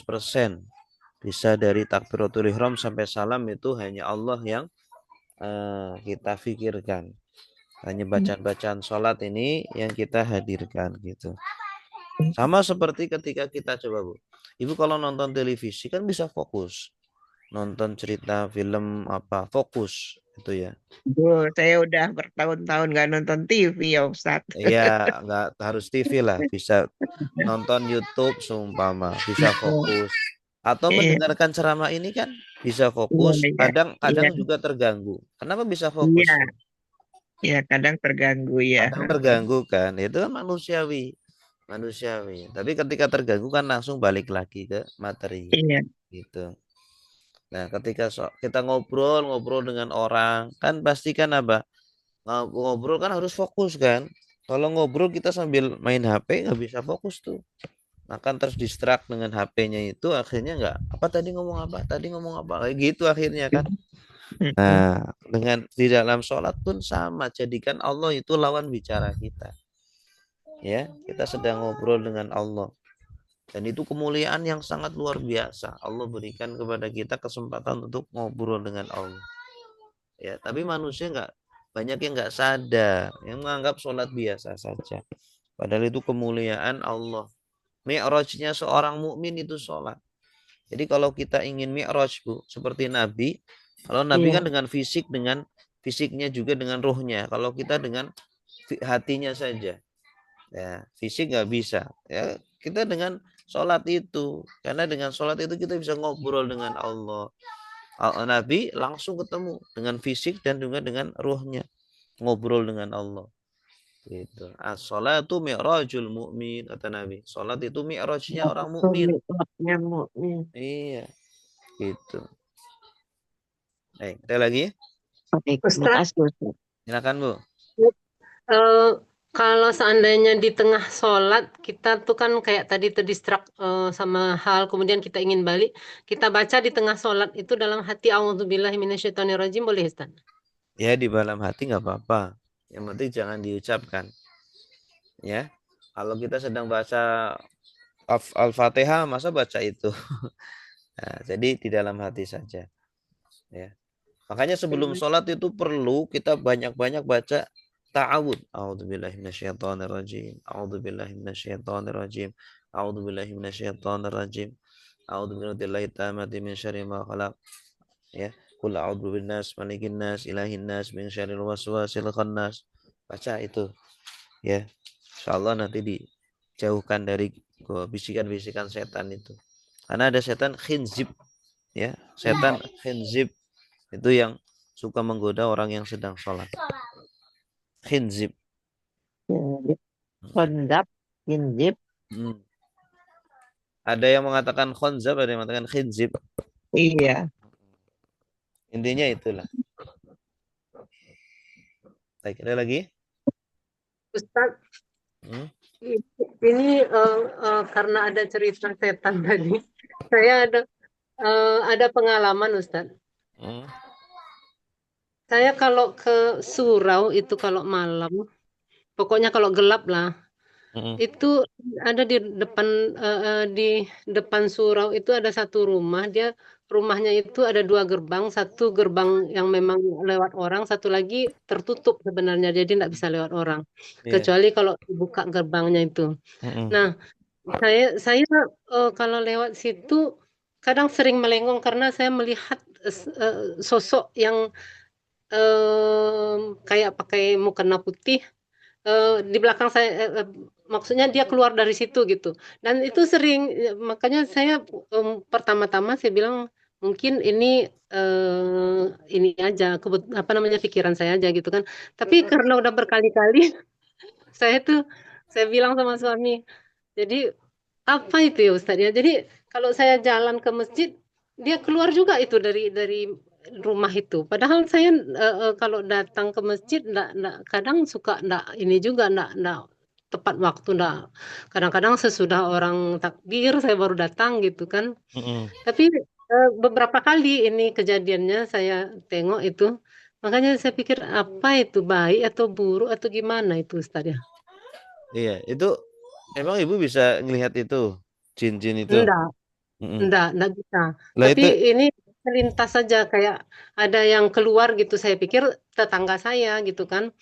bisa dari takbiratul ihram sampai salam itu hanya Allah yang kita pikirkan. Hanya bacaan-bacaan sholat ini yang kita hadirkan gitu. Sama seperti ketika kita coba Bu. Ibu kalau nonton televisi kan bisa fokus. Nonton cerita film apa fokus itu ya. Saya udah bertahun-tahun nggak nonton TV ya Ustadz. Ya nggak harus TV lah, bisa nonton YouTube seumpama, bisa fokus. Atau Iya, mendengarkan ceramah ini kan bisa iya, fokus. iya, iya, Kadang-kadang juga terganggu. Kenapa bisa fokus? iya, iya, kadang terganggu ya. Kadang terganggu kan, itu kan manusiawi. Manusiawi. Tapi ketika terganggu kan langsung balik lagi ke materi Iya, gitu. Nah, ketika kita ngobrol dengan orang, kan pasti kan apa? Ngobrol kan harus fokus kan. Kalau ngobrol kita sambil main HP nggak bisa fokus tuh. Akan terus distract dengan HP-nya itu akhirnya nggak apa tadi ngomong apa tadi ngomong apa kayak gitu akhirnya kan. Nah, dengan di dalam sholat pun sama. Jadikan Allah itu lawan bicara kita. Ya, kita sedang ngobrol dengan Allah. Dan itu kemuliaan yang sangat luar biasa. Allah berikan kepada kita kesempatan untuk ngobrol dengan Allah. Ya, tapi manusia nggak banyak yang nggak sadar, yang menganggap sholat biasa saja. Padahal itu kemuliaan Allah. Mi'rajnya seorang mukmin itu sholat. Jadi kalau kita ingin mi'raj Bu, seperti Nabi, kalau Nabi iya, kan dengan fisiknya juga dengan ruhnya. Kalau kita dengan hatinya saja. Ya, fisik nggak bisa. Ya, kita dengan sholat itu, karena dengan sholat itu kita bisa ngobrol dengan Allah. Nabi langsung ketemu dengan fisik dan juga dengan ruhnya, ngobrol dengan Allah. Gitu. As-sholatu mi'rajul mu'min kata Nabi. Sholat itu mi'rajnya orang mukmin. Iya, gitu. Ada lagi? Oke, terima Ustaz, kasih Ustadz. Silakan Bu. eh, kalau seandainya di tengah sholat kita tuh kan kayak tadi terdistrak sama hal, kemudian kita ingin balik, kita baca di tengah sholat itu dalam hati A'udzubillahi minasyaitonirrajim, boleh Ustaz? Ya di dalam hati nggak apa-apa. Yang penting jangan diucapkan. Ya. Kalau kita sedang baca Al-Fatihah, masa baca itu? Nah, jadi di dalam hati saja. Ya. Makanya sebelum sholat itu perlu kita banyak-banyak baca ta'awud. A'udzubillahi minasyaitonirrajim. A'udzubillahi minasyaitonirrajim. A'udzubillahi minasyaitonirrajim. A'udzubillahi tamati min syarri ma khalaq. Ya. Qul a'udzu binnas malikin nas ilahin nas min syarril waswasil khannas. Baca itu. Ya. Insyaallah nanti dijauhkan dari bisikan-bisikan setan itu. Karena ada setan khinzib, ya. Setan khinzib itu yang suka menggoda orang yang sedang sholat. Khinzib. Kondap, kinzip, Hmm. Ada yang mengatakan khonzab, ada yang mengatakan khinzib. iya. Intinya itulah. Baik, ada lagi? Ustaz, Hmm? ini karena ada cerita setan tadi, saya ada pengalaman Ustaz. Hmm? Saya kalau ke surau itu kalau malam, pokoknya kalau gelap lah, Hmm. itu ada di depan surau itu ada satu rumah. Rumahnya itu ada dua gerbang, satu gerbang yang memang lewat orang, satu lagi tertutup sebenarnya, jadi tidak bisa lewat orang, Iya. kecuali kalau buka gerbangnya itu. Hmm. Nah, saya kalau lewat situ kadang sering melengong karena saya melihat sosok yang kayak pakai mukena putih di belakang saya, maksudnya dia keluar dari situ gitu. Dan itu sering, makanya saya pertama-tama saya bilang mungkin ini aja apa namanya pikiran saya aja gitu kan. Tapi karena udah berkali-kali saya tuh saya bilang sama suami, jadi apa itu ya Ustaz ya? Jadi kalau saya jalan ke masjid, dia keluar juga itu dari rumah itu. Padahal saya kalau datang ke masjid, kadang suka ini juga, ndak tepat waktu, enggak. Kadang-kadang sesudah orang takbir saya baru datang gitu kan. Tapi beberapa kali ini kejadiannya saya tengok itu. Makanya saya pikir apa itu, baik atau buruk atau gimana itu Ustaz ya? Iya, itu emang ibu bisa ngelihat itu jin-jin itu. Enggak, Mm-mm. enggak bisa. Lah Tapi itu, ini selintas saja kayak ada yang keluar gitu. Saya pikir tetangga saya gitu kan.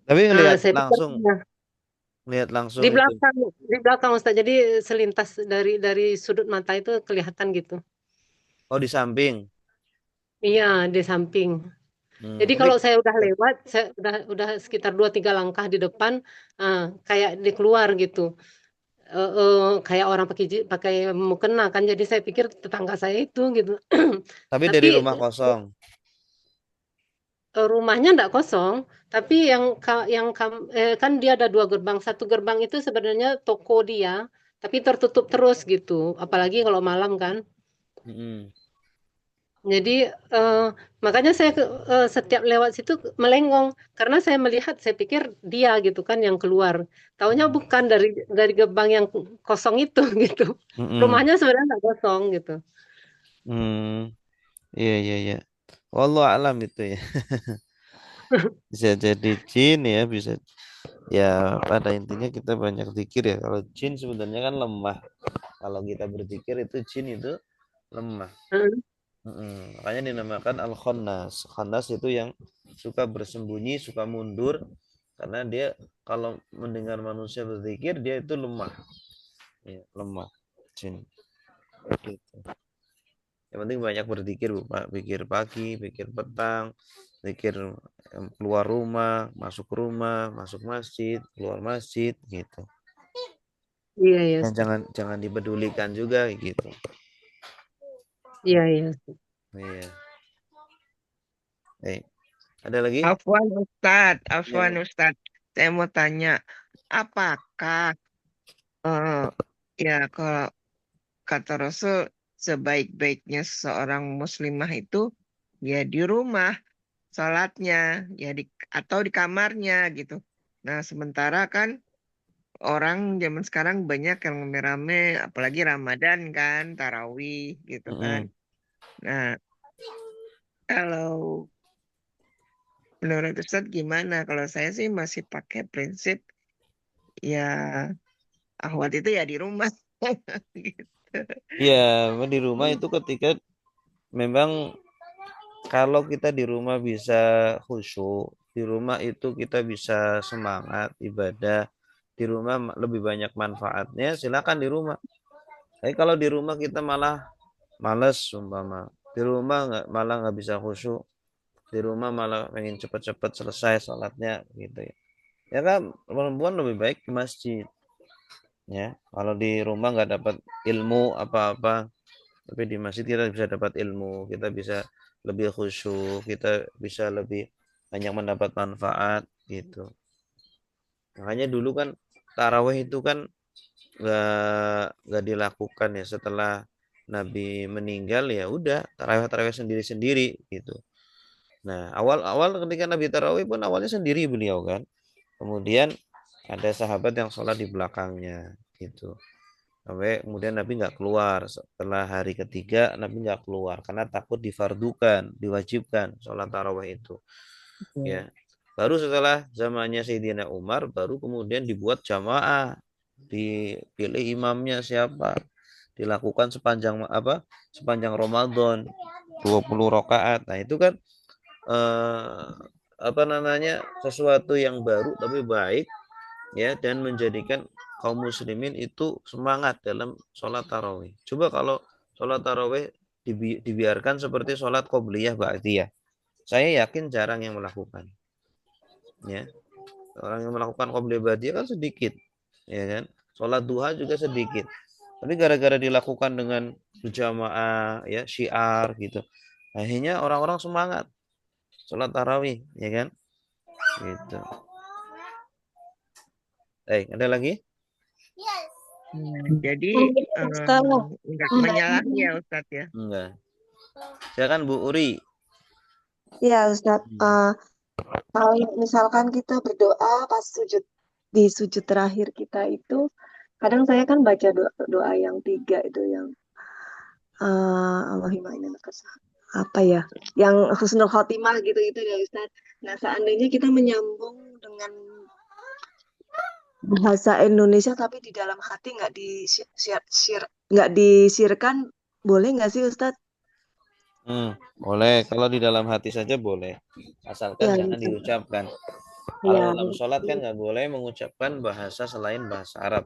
tapi ngelihat Saya pikir langsung, ya, ngelihat langsung di itu. belakang, di belakang Ustaz. Jadi selintas dari sudut mata itu kelihatan gitu. Oh, di samping. Iya, di samping. Jadi Tapi kalau saya udah lewat, saya udah sekitar 2-3 langkah di depan, kayak di keluar gitu. Kayak orang pakai mukena kan. Jadi saya pikir tetangga saya itu gitu. tapi Tapi dari rumah kosong. rumahnya enggak kosong, tapi kan dia ada 2 gerbang. Satu gerbang itu sebenarnya toko dia, tapi tertutup terus gitu. Apalagi kalau malam kan. Mm-mm. Jadi eh, makanya saya setiap lewat situ melengong karena saya melihat, saya pikir dia gitu kan yang keluar. Taunya bukan dari gerbang yang kosong itu gitu. Mm-mm. Rumahnya sebenarnya nggak kosong gitu. Hmm, iya iya iya. Wallahu alam itu ya. Bisa jadi jin ya, bisa ya, pada intinya kita banyak zikir ya. Kalau jin sebenarnya kan lemah. Kalau kita berzikir itu jin itu lemah. Hmm. Makanya dinamakan al-khannas. Khannas itu yang suka bersembunyi, suka mundur, karena dia kalau mendengar manusia berzikir dia itu lemah. Ya, lemah jin. Gitu. Yang penting banyak berzikir, Pak. Pikir pagi, pikir petang, pikir keluar rumah, masuk masjid, keluar masjid gitu. Iya, iya, Dan Ustaz. jangan dipedulikan juga gitu. Iya, iya. Iya. Ada lagi? Afwan Ya. Ustadz. Saya mau tanya, apakah eh, ya kalau kata Rasul sebaik-baiknya seorang muslimah itu ya di rumah sholatnya ya atau di kamarnya gitu. Nah, sementara kan orang zaman sekarang banyak yang rame-rame, apalagi Ramadan kan, tarawih gitu kan. Mm-mm. Nah, kalau menurut Ustadz gimana? Kalau saya sih masih pakai prinsip ya ahwat itu ya di rumah. Gitu. Iya, di rumah itu ketika memang kalau kita di rumah bisa khusyuk, di rumah itu kita bisa semangat ibadah, di rumah lebih banyak manfaatnya, silakan di rumah. Tapi kalau di rumah kita malah males umpama, di rumah malah nggak bisa khusyuk, di rumah malah pengen cepet-cepet selesai sholatnya gitu ya. Ya kan perempuan lebih baik di masjid ya. Kalau di rumah nggak dapat ilmu apa-apa, tapi di masjid kita bisa dapat ilmu, kita bisa lebih khusyuk, kita bisa lebih banyak mendapat manfaat gitu. Makanya dulu kan tarawih itu kan nggak dilakukan ya setelah Nabi meninggal, ya udah tarawih sendiri-sendiri gitu. Nah, awal-awal ketika Nabi tarawih pun awalnya sendiri beliau kan. Kemudian ada sahabat yang sholat di belakangnya gitu. Sampai kemudian Nabi nggak keluar. Setelah hari ketiga Nabi nggak keluar karena takut difardukan, diwajibkan sholat tarawih itu. Ya, baru setelah zamannya Sayyidina Umar baru kemudian dibuat jamaah, dipilih imamnya siapa, dilakukan sepanjang Ramadan 20 rakaat. Nah itu kan eh, sesuatu yang baru tapi baik ya, dan menjadikan kaum muslimin itu semangat dalam sholat tarawih. Coba kalau sholat tarawih dibiarkan seperti sholat qobliyah ba'diyah, saya yakin jarang yang melakukan ya. Orang yang melakukan qobliyah ba'diyah kan sedikit ya kan. Sholat duha juga sedikit, tapi gara-gara dilakukan dengan berjamaah ya, syiar gitu, akhirnya orang-orang semangat sholat tarawih ya kan gitu. Ada lagi? Jadi Ustaz, nggak menyalahi ya Ustadz ya. Enggak. Silakan Bu Uri. ya Ustaz, kalau misalkan kita berdoa pas sujud di sujud terakhir kita itu, kadang saya kan baca doa yang 3 itu yang Allahumma inna nakasa apa ya, yang husnul khotimah gitu itu ya Ustaz. Nah, seandainya kita menyambung dengan bahasa Indonesia tapi di dalam hati nggak disirkan, boleh nggak sih Ustaz? Boleh. Kalau di dalam hati saja boleh. Asalkan Ya jangan gitu. diucapkan. Kalau Ya, dalam sholat kan nggak boleh mengucapkan bahasa selain bahasa Arab.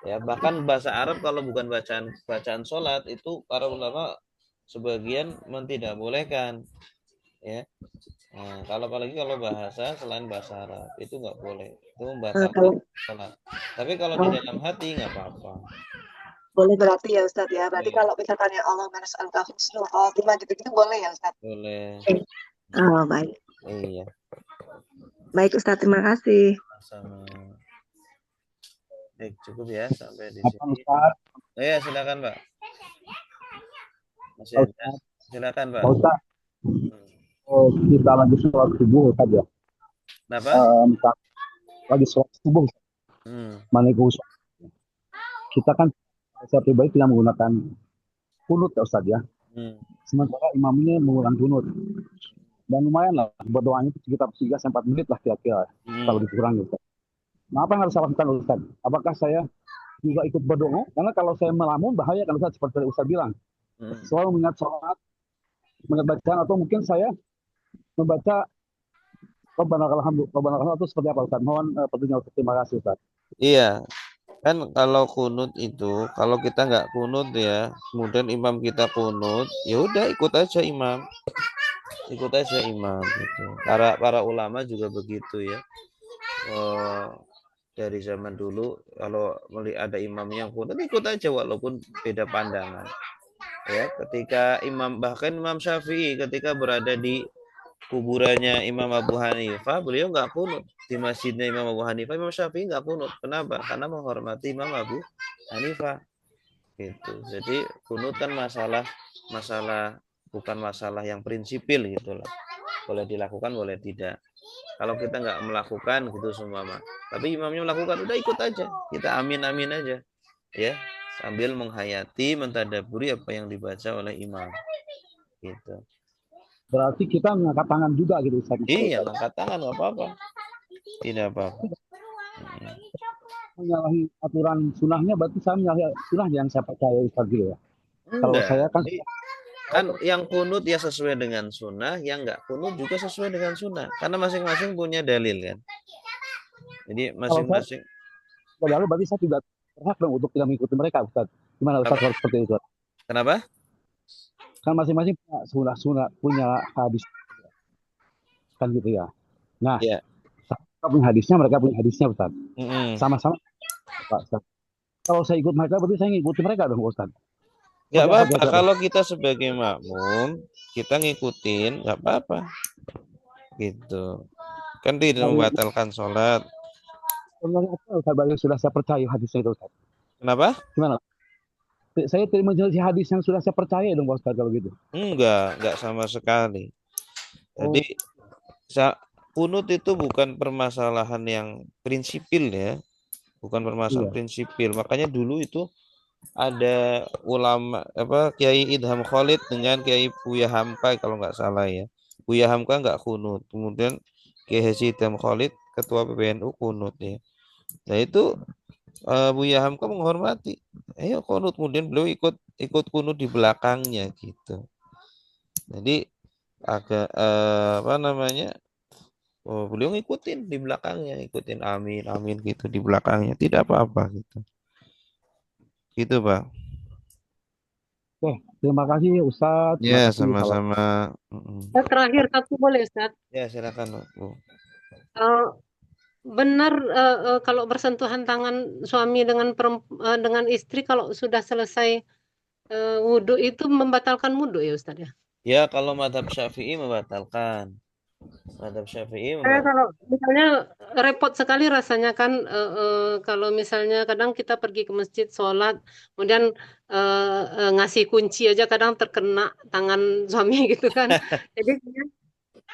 Ya, bahkan bahasa Arab kalau bukan bacaan sholat itu para ulama sebagian tidak bolehkan. Ya. Nah, apalagi kalau bahasa selain bahasa Arab itu nggak boleh. Itu membatalkan kalau sholat. Tapi kalau di dalam hati nggak apa-apa. boleh berarti ya Ustaz ya. Berarti Ya, kalau misalkan ya Allah nas'aluka husnul khotimah gitu-gitu boleh ya Ustaz. boleh. Oh, baik. Iya, Baik Ustaz, terima kasih. sama. Cukup ya sampai di Apa sini. Ustaz? Ya, silakan Pak. Masih ada? Ustaz, Silakan Pak. Ustaz. Kita lagi sholat subuh Ustaz ya. Kenapa? Lagi sholat subuh. Manikusa. Kita kan saya pribadi tidak menggunakan kunut ya Ustaz ya. Sementara imamnya mengulang kunut. Dan lumayan lah berdoanya sekitar 3-4 menit lah kira-kira kalau dikurangi Ustaz. Nah, apa yang harus saya lakukan Ustaz? Apakah saya juga ikut berdoa? Karena kalau saya melamun bahaya kan Ustaz, seperti Ustaz bilang. Selalu mengingat sholat, mengingat bacaan, atau mungkin saya membaca Rabbana Alhamdulillah itu seperti apa Ustaz? Mohon petunjuk Ustaz. Terima kasih Ustaz. Iya, kan kalau kunut itu, kalau kita nggak kunut ya, kemudian imam kita kunut, ya udah ikut aja imam gitu. Para ulama juga begitu ya. Dari zaman dulu kalau melihat ada imam yang kunut, ikut aja walaupun beda pandangan. Ya, ketika bahkan Imam Syafi'i ketika berada di kuburannya Imam Abu Hanifah, beliau nggak kunut. Di masjidnya Imam Abu Hanifah, Imam Syafi'i nggak kunut. Kenapa? Karena menghormati Imam Abu Hanifah. Gitu. Jadi kunut kan masalah bukan masalah yang prinsipil gitu loh. Boleh dilakukan, boleh tidak. Kalau kita nggak melakukan gitu semua mah. Tapi imamnya melakukan, udah ikut aja. Kita amin aja. Ya, sambil menghayati, mentadaburi apa yang dibaca oleh imam. Gitu. Berarti kita mengangkat tangan juga gitu Ustaz. Iya, angkat tangan nggak apa-apa. Tidak apa-apa. Menyalahi aturan sunahnya berarti saya menyalahi sunah yang saya percaya Ustaz gitu ya. Kalau saya kan yang kunut ya sesuai dengan sunnah, yang nggak kunut juga sesuai dengan sunnah. Karena masing-masing punya dalil kan. Jadi masing-masing. Lalu berarti saya tidak berhak dong untuk tidak mengikuti mereka Ustaz. Gimana Ustaz kalau seperti itu? Kenapa? Kan masing-masing punya hadis kan gitu ya. Nah, saya punya hadisnya, mereka punya hadisnya Ustaz. Sama-sama. Kalau saya ikut mereka berarti saya ngikuti mereka dong Ustaz. Nggak apa-apa, kalau kita sebagai makmum kita ngikutin nggak apa-apa gitu kan, tidak membatalkan sholat. Sudah saya percaya hadisnya itu Ustaz. Kenapa? Gimana? Saya tidak menjadi hadis yang sudah saya percaya dong Ustaz kalau gitu. Enggak sama sekali. Jadi kunut itu bukan permasalahan yang prinsipil ya, bukan permasalahan prinsipil. Makanya dulu itu ada ulama Kiai Idham Khalid dengan Kiai Buya Hamka kalau nggak salah ya. Buya Hamka nggak kunut, kemudian Kiai Haji Idham Khalid ketua PBNU kunut ya. Nah itu Buya Hamka menghormati, ayo kunut, kemudian beliau ikut kunut di belakangnya gitu. Jadi agak beliau ngikutin di belakangnya, ikutin amin gitu di belakangnya, tidak apa-apa gitu. Gitu Pak. Oke, terima kasih Ustaz. Ya, sama-sama. Terakhir satu boleh Ustaz? Ya, silakan Bu. Benar kalau bersentuhan tangan suami dengan istri kalau sudah selesai wudhu itu membatalkan wudhu ya Ustaz ya? Ya, kalau mazhab Syafi'i membatalkan. Kalau misalnya repot sekali rasanya kan kalau misalnya kadang kita pergi ke masjid sholat, kemudian ngasih kunci aja kadang terkena tangan suami gitu kan. Jadi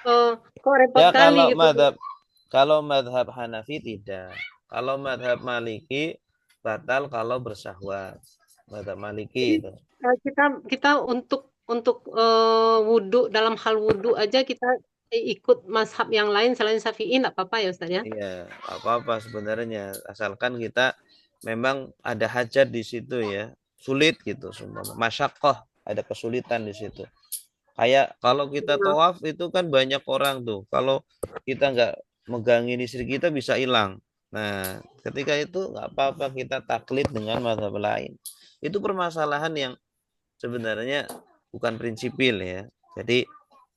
kok repot ya, kali kalau gitu. Kalau madhab Hanafi tidak. Kalau madhab Maliki batal kalau bersahwat. Madhab Maliki itu. Kita untuk wudhu, dalam hal wudhu aja kita ikut mazhab yang lain selain Syafi'i, nggak apa-apa ya Ustaz ya? Iya, apa-apa sebenarnya. Asalkan kita memang ada hajat di situ ya. Sulit gitu semua. Masyakoh, ada kesulitan di situ. Kayak kalau kita tawaf itu kan banyak orang tuh. Kalau kita nggak megangin istri kita bisa hilang. Nah, ketika itu nggak apa-apa kita taklid dengan mazhab lain. Itu permasalahan yang sebenarnya bukan prinsipil ya. Jadi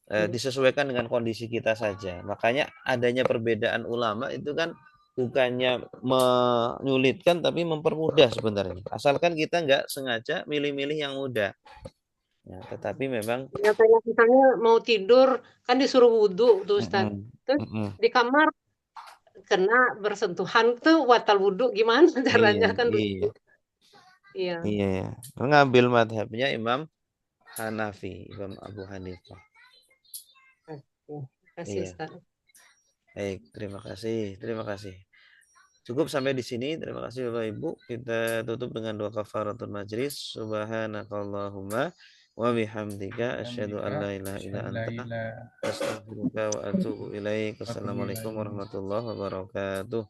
disesuaikan dengan kondisi kita saja. Makanya adanya perbedaan ulama itu kan bukannya menyulitkan tapi mempermudah sebenarnya. Asalkan kita nggak sengaja milih-milih yang mudah. Ya, tetapi memang Ya, kayak misalnya mau tidur kan disuruh wudhu tuh Ustaz. Terus di kamar kena bersentuhan tuh batal wudhu, gimana caranya kan lucu. Iya. Iya ya. Mengambil madhabnya Imam Hanafi, Imam Abu Hanifah. Terima kasih Iya. Ustaz. Baik, terima kasih. Cukup sampai di sini. Terima kasih Bapak Ibu. Kita tutup dengan doa kafaratul majlis. Subhanakallahumma wa bihamdika asyhadu an la ilaha illa anta astaghfiruka wa atubu ilaik. Assalamualaikum warahmatullahi wabarakatuh.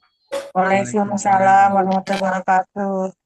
Waalaikumsalam warahmatullahi wabarakatuh.